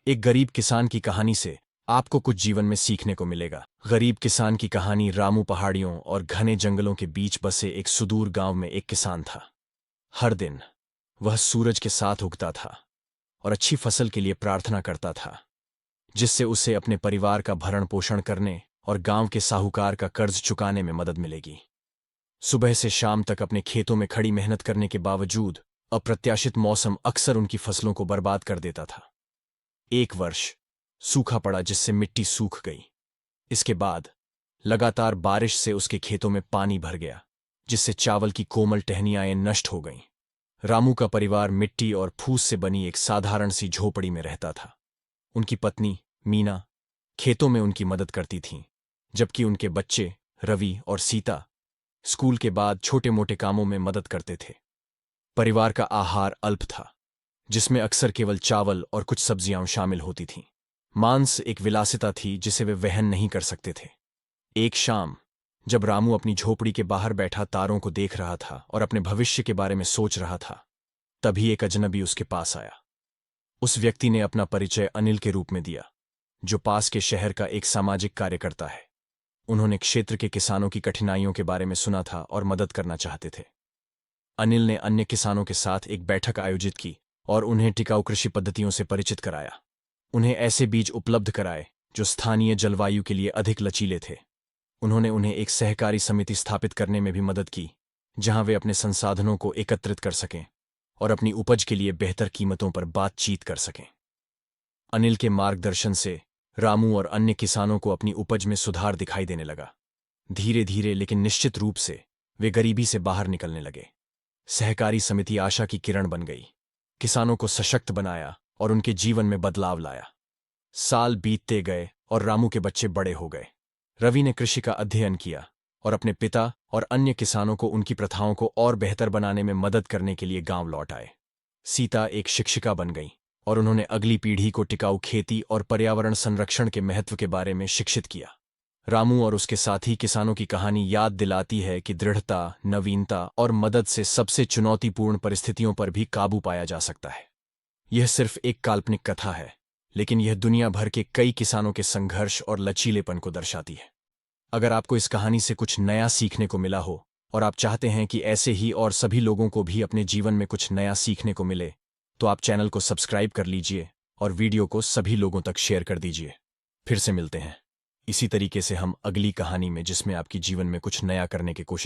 एक गरीब किसान की कहानी से आपको कुछ जीवन में सीखने को मिलेगा। गरीब किसान की कहानी। रामू पहाड़ियों और घने जंगलों के बीच बसे एक सुदूर गांव में एक किसान था। हर दिन वह सूरज के साथ उगता था और अच्छी फसल के लिए प्रार्थना करता था, जिससे उसे अपने परिवार का भरण पोषण करने और गांव के साहूकार का कर्ज चुकाने में मदद मिलेगी। सुबह से शाम तक अपने खेतों में खड़ी मेहनत करने के बावजूद अप्रत्याशित मौसम अक्सर उनकी फसलों को बर्बाद कर देता था। एक वर्ष सूखा पड़ा, जिससे मिट्टी सूख गई। इसके बाद लगातार बारिश से उसके खेतों में पानी भर गया, जिससे चावल की कोमल टहनियां नष्ट हो गईं। रामू का परिवार मिट्टी और फूस से बनी एक साधारण सी झोपड़ी में रहता था। उनकी पत्नी मीना खेतों में उनकी मदद करती थीं, जबकि उनके बच्चे रवि और सीता स्कूल के बाद छोटे मोटे कामों में मदद करते थे। परिवार का आहार अल्प था, जिसमें अक्सर केवल चावल और कुछ सब्जियां शामिल होती थीं। मांस एक विलासिता थी जिसे वे वहन नहीं कर सकते थे। एक शाम जब रामू अपनी झोपड़ी के बाहर बैठा तारों को देख रहा था और अपने भविष्य के बारे में सोच रहा था, तभी एक अजनबी उसके पास आया। उस व्यक्ति ने अपना परिचय अनिल के रूप में दिया, जो पास के शहर का एक सामाजिक कार्यकर्ता है। उन्होंने क्षेत्र के किसानों की कठिनाइयों के बारे में सुना था और मदद करना चाहते थे। अनिल ने अन्य किसानों के साथ एक बैठक आयोजित की और उन्हें टिकाऊ कृषि पद्धतियों से परिचित कराया। उन्हें ऐसे बीज उपलब्ध कराए जो स्थानीय जलवायु के लिए अधिक लचीले थे। उन्होंने उन्हें एक सहकारी समिति स्थापित करने में भी मदद की, जहां वे अपने संसाधनों को एकत्रित कर सकें और अपनी उपज के लिए बेहतर कीमतों पर बातचीत कर सकें। अनिल के मार्गदर्शन से रामू और अन्य किसानों को अपनी उपज में सुधार दिखाई देने लगा। धीरे धीरे लेकिन निश्चित रूप से वे गरीबी से बाहर निकलने लगे। सहकारी समिति आशा की किरण बन गई, किसानों को सशक्त बनाया और उनके जीवन में बदलाव लाया। साल बीतते गए और रामू के बच्चे बड़े हो गए। रवि ने कृषि का अध्ययन किया और अपने पिता और अन्य किसानों को उनकी प्रथाओं को और बेहतर बनाने में मदद करने के लिए गांव लौट आए। सीता एक शिक्षिका बन गई और उन्होंने अगली पीढ़ी को टिकाऊ खेती और पर्यावरण संरक्षण के महत्व के बारे में शिक्षित किया। रामू और उसके साथी किसानों की कहानी याद दिलाती है कि दृढ़ता, नवीनता और मदद से सबसे चुनौतीपूर्ण परिस्थितियों पर भी काबू पाया जा सकता है। यह सिर्फ एक काल्पनिक कथा है, लेकिन यह दुनिया भर के कई किसानों के संघर्ष और लचीलेपन को दर्शाती है। अगर आपको इस कहानी से कुछ नया सीखने को मिला हो और आप चाहते हैं कि ऐसे ही और सभी लोगों को भी अपने जीवन में कुछ नया सीखने को मिले, तो आप चैनल को सब्सक्राइब कर लीजिए और वीडियो को सभी लोगों तक शेयर कर दीजिए। फिर से मिलते हैं इसी तरीके से हम अगली कहानी में, जिसमें आपकी जीवन में कुछ नया करने की कोशिश